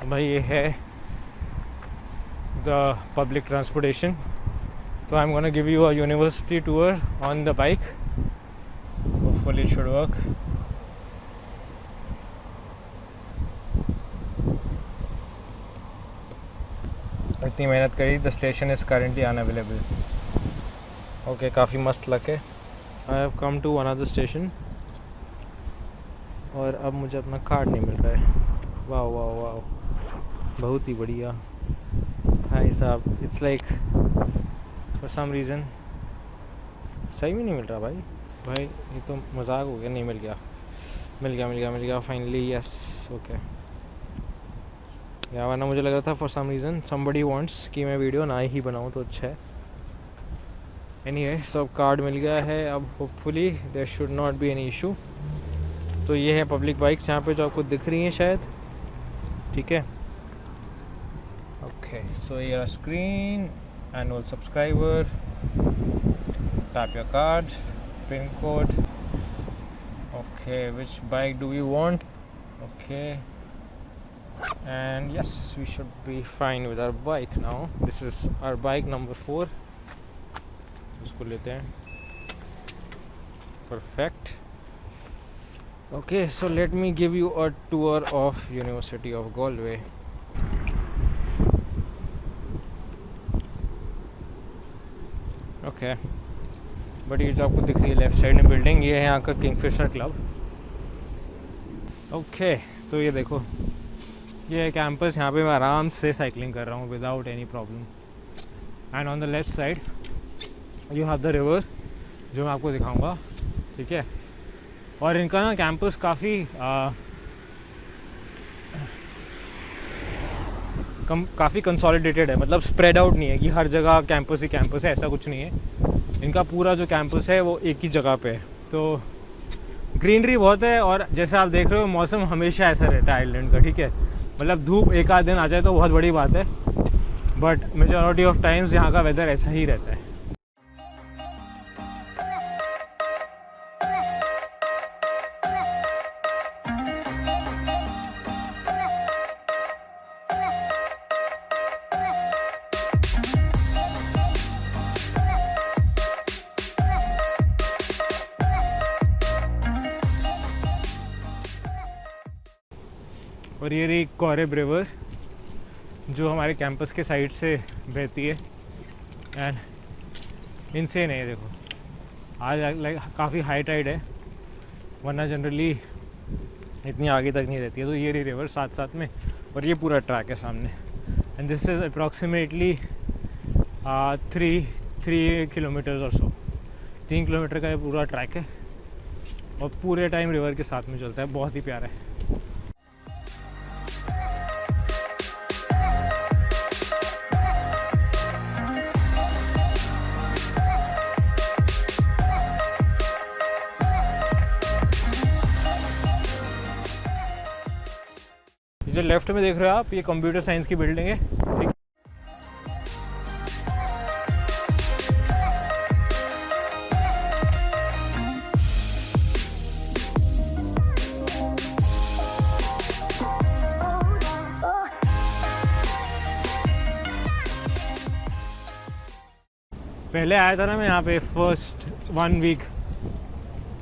भाई ये है द पब्लिक ट्रांसपोर्टेशन। तो I am gonna give you a university tour on the bike, hopefully it should work. इतनी मेहनत करी, the station is currently unavailable. Okay, काफ़ी मस्त लग है। I have come to another station और अब मुझे अपना कार्ड नहीं मिल रहा है। वाह वाह वाह, बहुत ही बढ़िया भाई साहब। It's like for some reason सही में नहीं मिल रहा भाई ये तो मजाक हो गया। नहीं मिल गया, मिल गया मिल गया मिल गया फाइनली, यस ओके। या वरना मुझे लग रहा था for some reason somebody wants कि मैं वीडियो ना ही बनाऊँ तो अच्छा है। एनीवे, सब कार्ड मिल गया है, अब hopefully there should not be any issue. तो ये है पब्लिक बाइक्स यहाँ पे जो आपको दिख रही हैं शायद, ठीक है। Okay, so your screen, annual subscriber, tap your card, pin code. Okay, which bike do you want? Okay, and yes, we should be fine with our bike now. This is our bike number 4. इसको लेते हैं, perfect. Okay, so let me give you a tour of University of Galway. Okay, but ये जो आपको दिख रही है left side में बिल्डिंग, ये है यहाँ का किंगफिशर क्लब। ओके, तो ये देखो, ये है कैंपस। यहाँ पे मैं आराम से साइकिलिंग कर रहा हूँ without any problem. And on the left side you have the river, जो मैं आपको दिखाऊंगा, ठीक है। और इनका ना कैंपस काफ़ी कंसोलिडेटेड है, मतलब स्प्रेड आउट नहीं है कि हर जगह कैंपस ही कैंपस है, ऐसा कुछ नहीं है। इनका पूरा जो कैंपस है वो एक ही जगह पे है, तो ग्रीनरी बहुत है। और जैसे आप देख रहे हो, मौसम हमेशा ऐसा रहता है आइलैंड का, ठीक है। मतलब धूप एक आध दिन आ जाए तो बहुत बड़ी बात है, बट मेजॉरिटी ऑफ टाइम्स यहाँ का वेदर ऐसा ही रहता है। और ये रही कॉरेब रिवर जो हमारे कैंपस के साइड से बहती है। एंड इनसे नहीं, देखो आज लाइक काफ़ी हाई टाइड है, वरना जनरली इतनी आगे तक नहीं रहती है। तो ये रही रिवर साथ साथ में, और ये पूरा ट्रैक है सामने। And this is approximately 3 kilometres और सो, 3 किलोमीटर का ये पूरा ट्रैक है, और पूरे टाइम रिवर के साथ में चलता है। बहुत ही प्यारा है। जो लेफ्ट में देख रहे हो आप, ये कंप्यूटर साइंस की बिल्डिंग है, ठीक। पहले आया था ना मैं यहाँ पे फर्स्ट 1 वीक,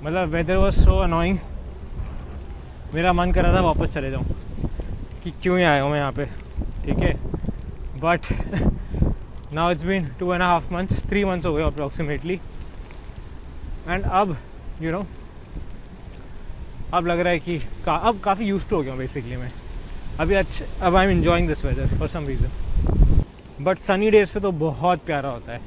मतलब वेदर वाज सो अनोइंग, मेरा मन कर रहा था वापस चले जाऊँ कि क्यों ही आया हूँ मैं यहाँ पे, ठीक है। But now it's been 2.5 months, 3 months हो गए अप्रॉक्सीमेटली। एंड अब यू नो, अब लग रहा है कि अब काफ़ी यूज्ड हो गया हूँ बेसिकली मैं अभी। अब I am enjoying this weather for some reason. But sunny days पे तो बहुत प्यारा होता है।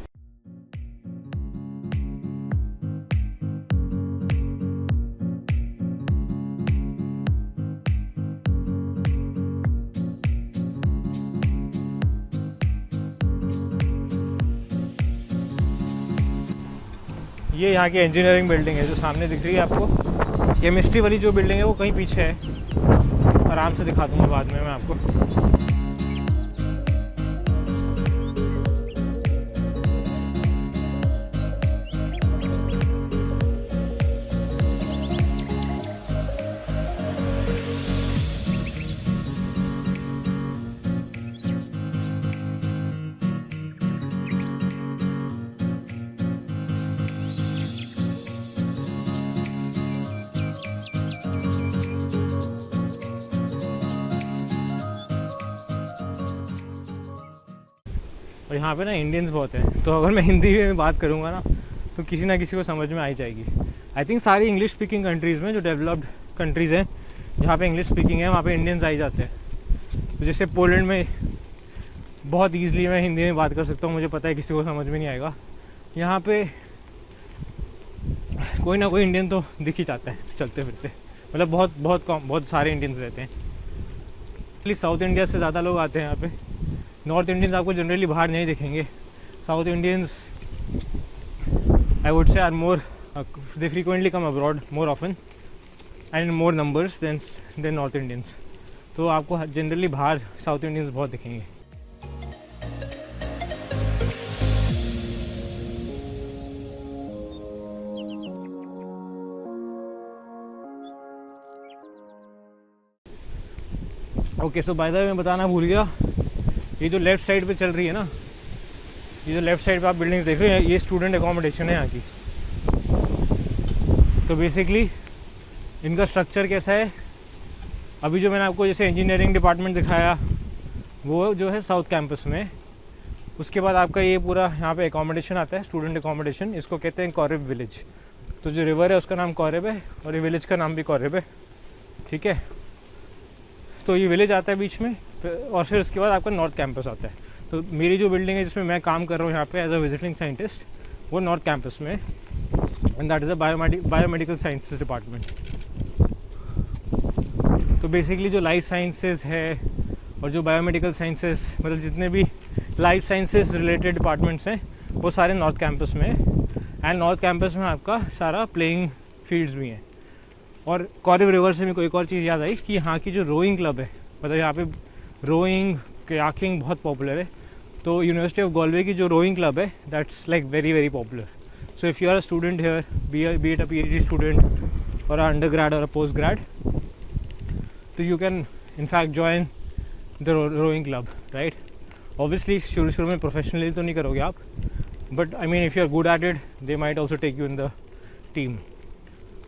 ये यहाँ की इंजीनियरिंग बिल्डिंग है जो सामने दिख रही है आपको। केमिस्ट्री वाली जो बिल्डिंग है वो कहीं पीछे है, आराम से दिखा दूँगा बाद में मैं आपको। और यहाँ पे ना इंडियंस बहुत हैं, तो अगर मैं हिंदी में बात करूँगा ना तो किसी ना किसी को समझ में आ ही जाएगी। आई थिंक सारी इंग्लिश स्पीकिंग कंट्रीज़ में, जो डेवलप्ड कंट्रीज़ हैं जहाँ पे इंग्लिश स्पीकिंग है, वहाँ पे इंडियंस आ ही जाते हैं। तो जैसे पोलैंड में बहुत ईजिली मैं हिंदी में बात कर सकता हूँ, मुझे पता है किसी को समझ में नहीं आएगा। यहाँ पे कोई ना कोई इंडियन तो दिख ही जाता है चलते फिरते, मतलब बहुत सारे इंडियंस रहते हैं। एक्चुअली साउथ इंडिया से ज़्यादा लोग आते हैं यहाँ पे। नॉर्थ इंडियंस आपको जनरली बाहर नहीं दिखेंगे। South Indians I would say are more, they frequently come abroad more often and in more numbers than North Indians. तो आपको जनरली बाहर साउथ इंडियंस बहुत दिखेंगे। Okay, so by the way मैं बताना भूल गया, ये जो लेफ़्ट साइड पे चल रही है ना, ये जो लेफ़्ट साइड पे आप बिल्डिंग्स देख रहे हैं, ये स्टूडेंट अकोमोडेशन है यहाँ की। तो बेसिकली इनका स्ट्रक्चर कैसा है, अभी जो मैंने आपको जैसे इंजीनियरिंग डिपार्टमेंट दिखाया वो जो है साउथ कैंपस में। उसके बाद आपका ये पूरा यहाँ पे अकोमोडेशन आता है, स्टूडेंट अकोमोडेशन। इसको कहते हैं कॉरिब विलेज। तो जो रिवर है उसका नाम कॉरिब है और ये विलेज का नाम भी कॉरिब है, ठीक है। तो ये विलेज आता है बीच में, और फिर उसके बाद आपका नॉर्थ कैंपस आता है। तो मेरी जो बिल्डिंग है जिसमें मैं काम कर रहा हूँ यहाँ पे एज अ विजिटिंग साइंटिस्ट, वो नॉर्थ कैंपस में, and that is a biomedical sciences department. तो बेसिकली जो लाइफ साइंसेस है और जो बायोमेडिकल साइंसेस, मतलब जितने भी लाइफ साइंसेस रिलेटेड डिपार्टमेंट्स हैं वो सारे नॉर्थ कैंपस में। एंड नॉर्थ कैंपस में आपका सारा प्लेइंग फील्ड्स भी हैं। और कॉरिब रिवर से मेरे को एक और चीज़ याद आई कि यहाँ की जो रोइंग क्लब है, मतलब यहाँ पे रोइंग कयाकिंग बहुत पॉपुलर है। तो यूनिवर्सिटी ऑफ गॉलवे की जो रोइंग क्लब है, that's like very very popular. So if you are a student here, be it a PhD student और अंडर ग्रेड और अ पोस्ट ग्रेड, तो you can in fact join the rowing club, right. Obviously शुरू में professionally तो नहीं करोगे आप, but I mean if you are good at it, they might also take you in the team.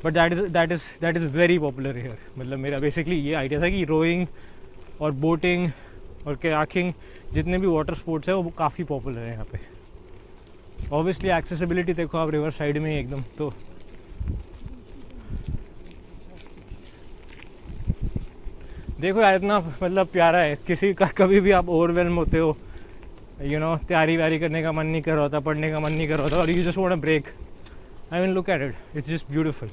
But that is very popular here. मतलब मेरा basically ये idea था कि रोइंग और बोटिंग और कयाकिंग, जितने भी वाटर स्पोर्ट्स है वो काफ़ी पॉपुलर है यहाँ पे। ऑब्वियसली एक्सेसिबिलिटी देखो आप रिवर साइड में ही एकदम। तो देखो यार, इतना मतलब प्यारा है। किसी का कभी भी आप ओवरवेल्म होते हो, यू नो, तैयारी व्यारी करने का मन नहीं कर रहा होता, पढ़ने का मन नहीं कर रहा होता, और you just want a break, I mean look at it, it's just beautiful.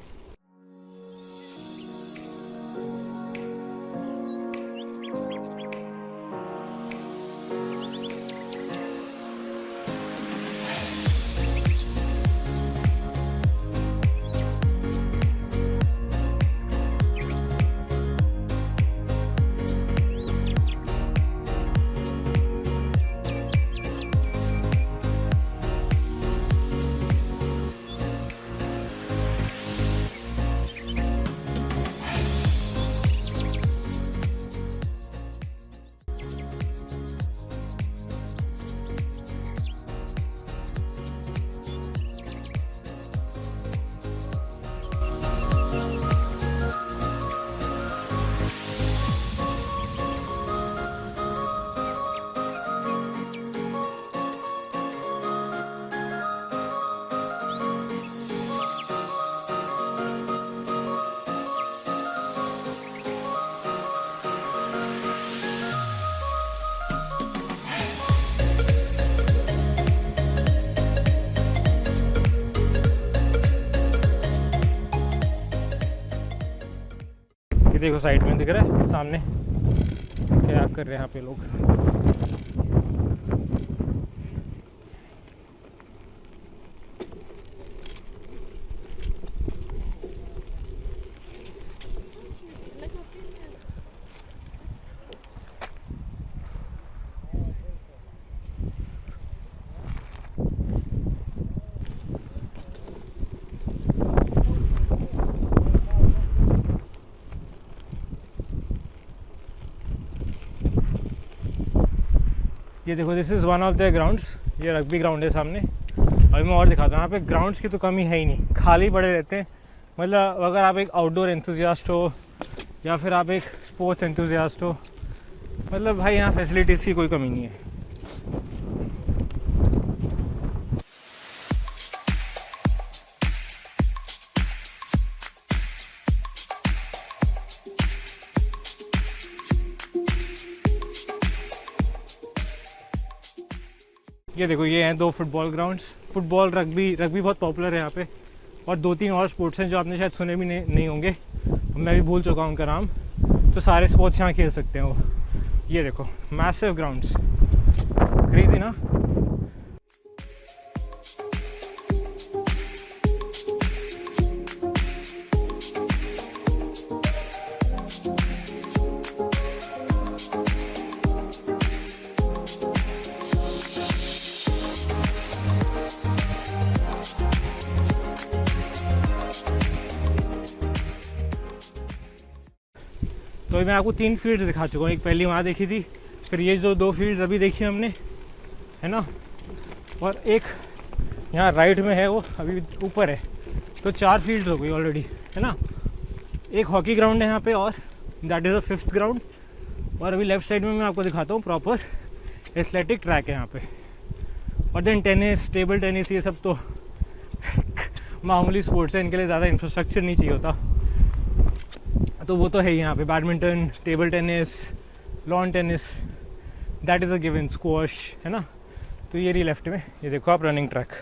देखो साइड में दिख रहा है सामने, क्या कर रहे हैं यहाँ पे लोग। ये देखो, this is one of the grounds. ये रग्बी ग्राउंड है सामने। अभी मैं और दिखाता हूँ। यहाँ पे ग्राउंड्स की तो कमी है ही नहीं, खाली पड़े रहते हैं। मतलब अगर आप एक आउटडोर एंथुजियास्ट हो या फिर आप एक स्पोर्ट्स एंथुजियास्ट हो, मतलब भाई यहाँ फैसिलिटीज़ की कोई कमी नहीं है। ये देखो, ये हैं 2 फुटबॉल ग्राउंड्स। फुटबॉल, रग्बी बहुत पॉपुलर है यहाँ पे, और 2-3 और स्पोर्ट्स हैं जो आपने शायद सुने भी नहीं होंगे, मैं भी भूल चुका हूँ उनका नाम। तो सारे स्पोर्ट्स यहाँ खेल सकते हैं वो। ये देखो, मैसिव ग्राउंड्स, क्रेजी ना। तो मैं आपको 3 फील्ड्स दिखा चुका हूँ। एक पहली वहाँ देखी थी, फिर ये जो 2 फील्ड्स अभी देखी हमने, है ना, और एक यहाँ राइट में है, वो अभी ऊपर है। तो 4 फील्ड्स हो गई ऑलरेडी, है ना। एक हॉकी ग्राउंड है यहाँ पे, और that is a 5th ground. और अभी लेफ़्ट साइड में मैं आपको दिखाता हूँ प्रॉपर एथलेटिक ट्रैक है यहाँ पे। और देन टेनिस, टेबल टेनिस, ये सब तो मामूली स्पोर्ट्स है, इनके लिए ज़्यादा इंफ्रास्ट्रक्चर नहीं चाहिए होता, तो वो तो है ही यहाँ पे। Badminton, table tennis, lawn tennis, that is a given, squash, है ना। तो ये रही लेफ्ट में, ये देखो आप, रनिंग ट्रैक।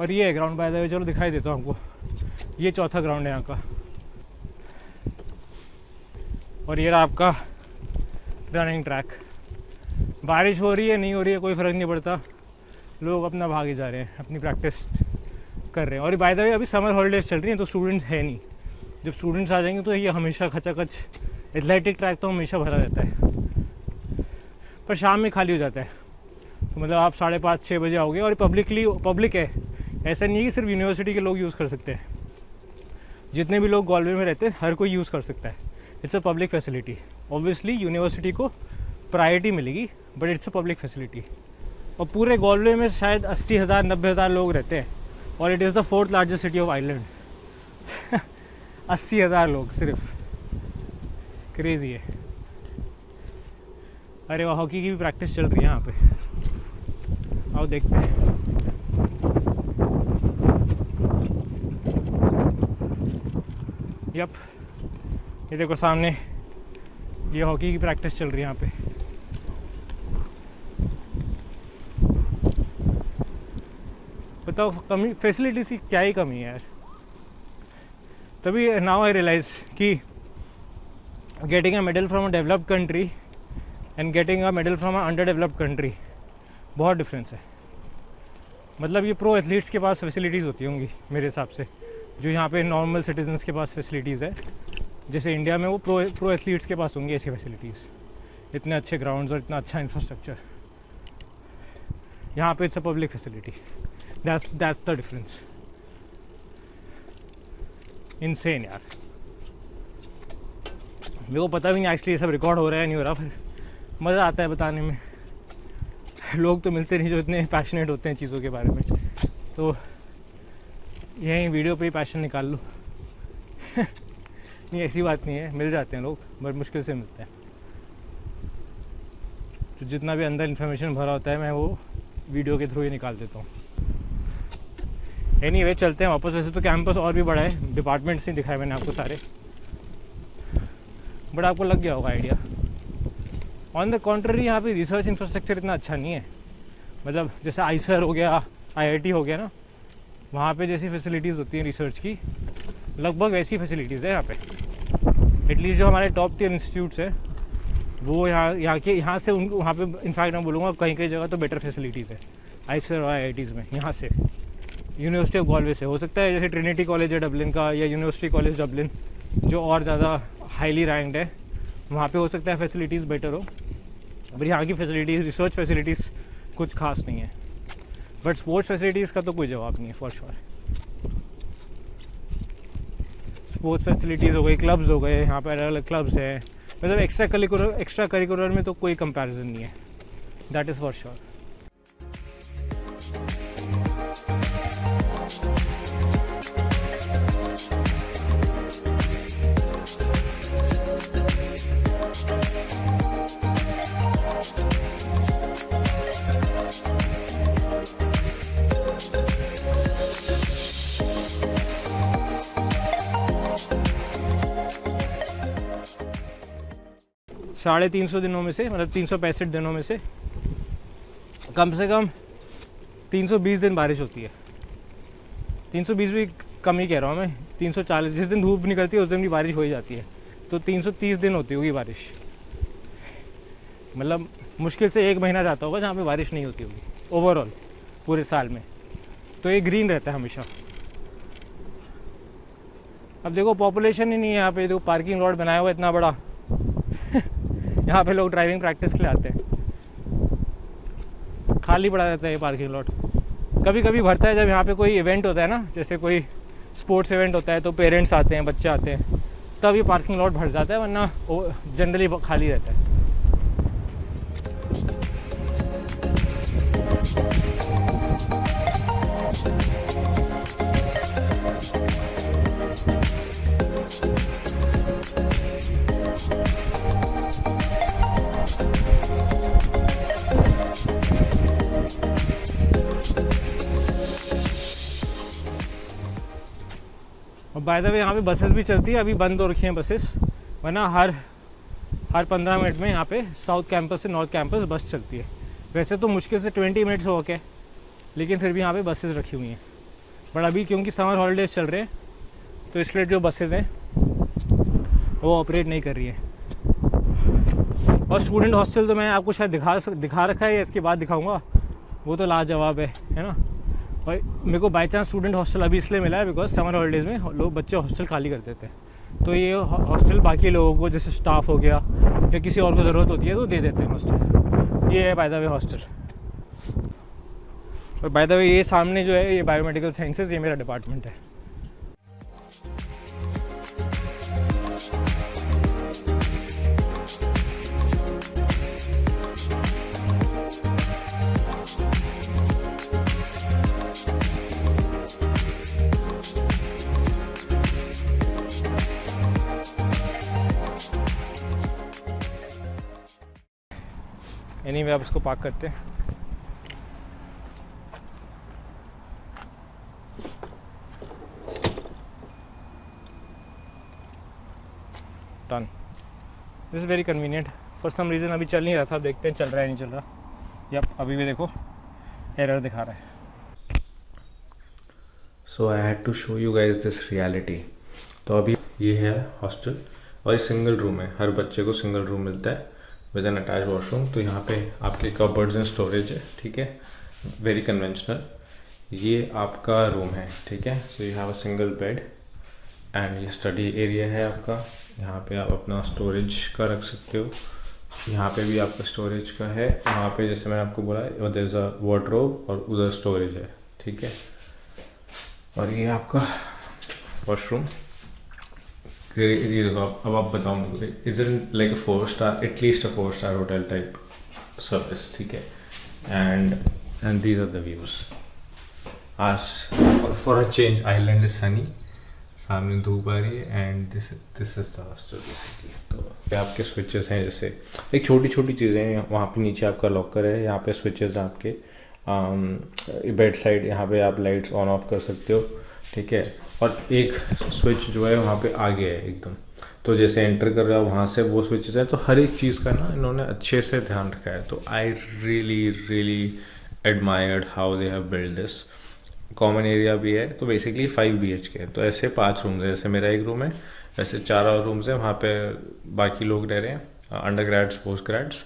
और ये है ग्राउंड बाय द वे, चलो दिखाई देता हूँ आपको। ये 4था ग्राउंड है यहाँ का, और ये रहा आपका रनिंग ट्रैक। बारिश हो रही है, नहीं हो रही है, कोई फ़र्क नहीं पड़ता, लोग अपना भागे जा रहे हैं, अपनी प्रैक्टिस कर रहे हैं। और बाय द वे अभी समर हॉलीडेज चल रही हैं, तो स्टूडेंट्स है नहीं। जब स्टूडेंट्स आ जाएंगे तो ये हमेशा खचाखच, एथलेटिक ट्रैक तो हमेशा भरा रहता है, पर शाम में खाली हो जाता है। तो मतलब आप 5:30-6 बजे आओगे, और पब्लिक है, ऐसा नहीं है कि सिर्फ यूनिवर्सिटी के लोग यूज़ कर सकते हैं। जितने भी लोग ग्वालियर में रहते हैं, हर कोई यूज़ कर सकता है। It's a public facility. Obviously university को प्रायोरिटी मिलेगी, but it's a public facility. और पूरे ग्वालियर में शायद 80,000-90,000 लोग रहते हैं, और it is the 4th largest city of island. 80,000 लोग सिर्फ, क्रेजी है। अरे वह हॉकी की भी प्रैक्टिस चल रही है यहाँ पे, आओ देखते हैं। यप, ये देखो सामने, ये हॉकी की प्रैक्टिस चल रही है यहाँ पे। बताओ, कमी फैसिलिटीज़ की क्या ही कमी है यार। तभी नाउ आई रियलाइज कि getting a medal from a developed country and getting a medal from a under developed country, बहुत डिफरेंस है। मतलब ये प्रो एथलीट्स के पास फैसिलिटीज़ होती होंगी मेरे हिसाब से, जो यहाँ पे नॉर्मल सिटीजन्स के पास फैसिलिटीज़ है। जैसे इंडिया में वो प्रो एथलीट्स के पास होंगी ऐसी फैसिलिटीज़, इतने अच्छे ग्राउंड्स और इतना अच्छा इंफ्रास्ट्रक्चर। यहाँ पे it's a public facility. That's the difference. Insane यार। मेरे को पता भी नहीं एक्चुअली ये सब रिकॉर्ड हो रहा है नहीं हो रहा, फिर मज़ा आता है बताने में। लोग तो मिलते नहीं जो इतने पैशनेट होते हैं चीज़ों के बारे में, तो यहीं वीडियो पे ही पैशन निकाल लो। नहीं, ऐसी बात नहीं है, मिल जाते हैं लोग, बट मुश्किल से मिलते हैं। तो जितना भी अंदर इन्फॉर्मेशन भरा होता है, मैं वो वीडियो के थ्रू ही निकाल देता हूँ। एनीवे, चलते हैं वापस। वैसे तो कैंपस और भी बड़ा है, डिपार्टमेंट्स ही दिखाए मैंने आपको सारे, बट आपको लग गया होगा आइडिया। ऑन द कॉन्ट्ररी, यहाँ पे रिसर्च इंफ्रास्ट्रक्चर इतना अच्छा नहीं है। मतलब जैसे आईसर हो गया, IIT हो गया ना, वहाँ पे जैसी फैसिलिटीज़ होती हैं रिसर्च की, लगभग वैसी फैसिलिटीज़ है यहाँ पे। एटलीस्ट जो हमारे टॉप टियर इंस्टीट्यूट्स हैं, वो यहाँ से वहाँ पे इनफैक्ट मैं बोलूँगा कहीं कहीं जगह तो बेटर फैसिलिटीज़ है आईसर और IITs में। यहाँ से यूनिवर्सिटी ऑफ ग्वालियर से हो सकता है, जैसे ट्रिनिटी कॉलेज है डबलिन का, या यूनिवर्सिटी कॉलेज डबलिन जो और ज़्यादा हाईली रैंक्ड है, वहाँ पे हो सकता है फैसिलिटीज़ बेटर हो। बट यहाँ की फैसिलिटीज़, रिसर्च फैसिलिटीज़ कुछ खास नहीं है। बट स्पोर्ट्स फैसिलिटीज़ का तो कोई जवाब नहीं है फॉर श्योर। स्पोर्ट्स फैसिलिटीज़ हो गई, क्लब्स हो गए, यहाँ पर अलग अलग क्लब्स हैं। मतलब एक्स्ट्रा करिकुलर में तो कोई कंपैरिजन नहीं है, दैट इज़ फॉर श्योर। 350 दिनों में से, मतलब 365 दिनों में से कम 320 दिन बारिश होती है। 320 भी कम ही कह रहा हूँ मैं, 340, जिस दिन धूप निकलती है उस दिन भी बारिश हो ही जाती है, तो 330 दिन होती होगी बारिश। मतलब मुश्किल से 1 महीना जाता होगा जहाँ पे बारिश नहीं होती होगी ओवरऑल पूरे साल में। तो ये ग्रीन रहता है हमेशा। अब देखो पॉपुलेशन ही नहीं है यहाँ पे, देखो पार्किंग लॉट बनाया हुआ है इतना बड़ा यहाँ पे लोग ड्राइविंग प्रैक्टिस के लिए आते हैं, खाली पड़ा रहता है ये पार्किंग लॉट। कभी कभी भरता है जब यहाँ पे कोई इवेंट होता है ना, जैसे कोई स्पोर्ट्स इवेंट होता है तो पेरेंट्स आते हैं, बच्चे आते हैं, तब ये पार्किंग लॉट भर जाता है, वरना जनरली खाली रहता है। और बाय द वे यहाँ पे बसेस भी चलती है, अभी बंद हो रखी हैं बसेस, वरना हर 15 मिनट में यहाँ पे साउथ कैंपस से नॉर्थ कैंपस बस चलती है। वैसे तो मुश्किल से 20 मिनट्स हो गए, लेकिन फिर भी यहाँ पे बसेस रखी हुई हैं। बट अभी क्योंकि समर हॉलीडेज चल रहे हैं तो इसलिए जो बसेस हैं वो ऑपरेट नहीं कर रही है। और स्टूडेंट हॉस्टल तो मैंने आपको शायद दिखा रखा है, या इसके बाद दिखाऊंगा, वो तो लाजवाब है ना। और मेरे को बाई चांस स्टूडेंट हॉस्टल अभी इसलिए मिला है बिकॉज समर हॉलीडेज़ में लोग बच्चे हॉस्टल खाली कर देते हैं, तो ये हॉस्टल बाकी लोगों को, जैसे स्टाफ हो गया या किसी और को ज़रूरत होती है तो दे देते हैं हॉस्टल। ये है बाय द वे हॉस्टल। और बाय द वे ये सामने जो है ये बायोमेडिकल साइंसेज, ये मेरा डिपार्टमेंट है। एनीवे आप इसको पार्क करते हैं। Done. This is very convenient. For some reason अभी चल नहीं रहा था, देखते हैं चल रहा है नहीं चल रहा। यप, अभी भी देखो एरर दिखा रहा है। So I had to show you guys this reality. तो अभी ये है हॉस्टल और ये सिंगल रूम है, हर बच्चे को सिंगल रूम मिलता है विद एन अटैच वॉशरूम। तो यहाँ पे आपके कबर्ड्स एंड स्टोरेज है, ठीक है, वेरी कन्वेंशनल। ये आपका रूम है, ठीक है। So you have a single bed and ये स्टडी एरिया है आपका। यहाँ पे आप अपना स्टोरेज का रख सकते हो, यहाँ पे भी आपका स्टोरेज का है। वहाँ पे जैसे मैंने आपको बोला देयर इज़ अ वार्डरोब और उधर स्टोरेज है, ठीक है। और ये आपका वॉशरूम। ये देखो अब आप बताओ मुझे, is it like 4 star, at least a 4 star hotel type service, ठीक है। And these are the views. आज for a change island is sunny, सामने धूप आ रही है and this is the hostel basically. तो आपके स्विचेस हैं, जैसे एक छोटी छोटी चीज़ें हैं। वहाँ पे नीचे आपका लॉकर है, यहाँ पे स्विचेस हैं आपके बेड साइड, यहाँ पे आप लाइट्स ऑन ऑफ कर सकते हो, ठीक है। और एक स्विच जो है वहाँ पे आगे है एकदम, तो जैसे एंटर कर रहा है वहाँ से वो स्विचेस हैं। तो हर एक चीज़ का ना इन्होंने अच्छे से ध्यान रखा है। तो I really admired how they have build this. Common area भी है, तो बेसिकली 5 BHK है। तो ऐसे 5 रूम्स है, जैसे मेरा एक रूम है, वैसे 4 और रूम्स हैं। वहाँ पे बाकी लोग रह रहे हैं, अंडर ग्रेड्स, पोस्ट ग्रेड्स।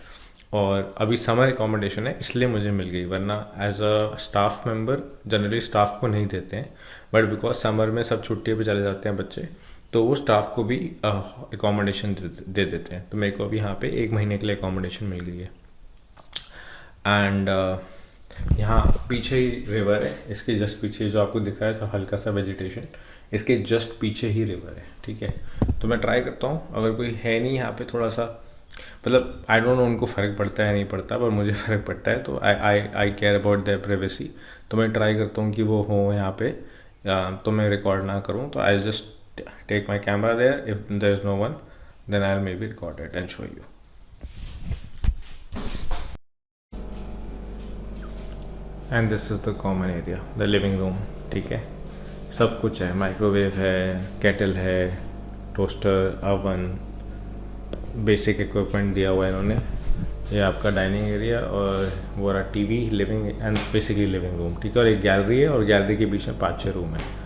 और अभी समर एकोमोडेशन है इसलिए मुझे मिल गई, वरना as a staff member generally staff को नहीं देते हैं, बट बिकॉज समर में सब छुट्टी पे चले जाते हैं बच्चे, तो वो स्टाफ को भी एकोमोडेशन दे देते हैं। तो मेरे को अभी यहाँ पे 1 महीने के लिए एकोमोडेशन मिल गई है। एंड यहाँ पीछे ही रिवर है, इसके जस्ट पीछे जो आपको दिख रहा है तो हल्का सा वेजिटेशन, इसके जस्ट पीछे ही रिवर है, ठीक है। तो मैं ट्राई करता हूँ, अगर कोई है नहीं यहाँ पे, थोड़ा सा मतलब आई डोंट नो उनको फ़र्क पड़ता है नहीं पड़ता, पर मुझे फ़र्क पड़ता है। तो आई केयर अबाउट देयर प्राइवेसी। तो मैं ट्राई करता हूँ कि वो हो यहाँ पे, तो मैं रिकॉर्ड ना करूँ। तो I just take my camera there, if there is no one then I will maybe record it and show you. And this is the common area, the living room, ठीक है। सब कुछ है, microwave है, kettle है, toaster, oven, basic equipment दिया हुआ है इन्होंने। ये आपका डाइनिंग एरिया और वो रहा TV, living and basically living room, ठीक है। और एक गैलरी है और गैलरी के बीच में 5-6 रूम है।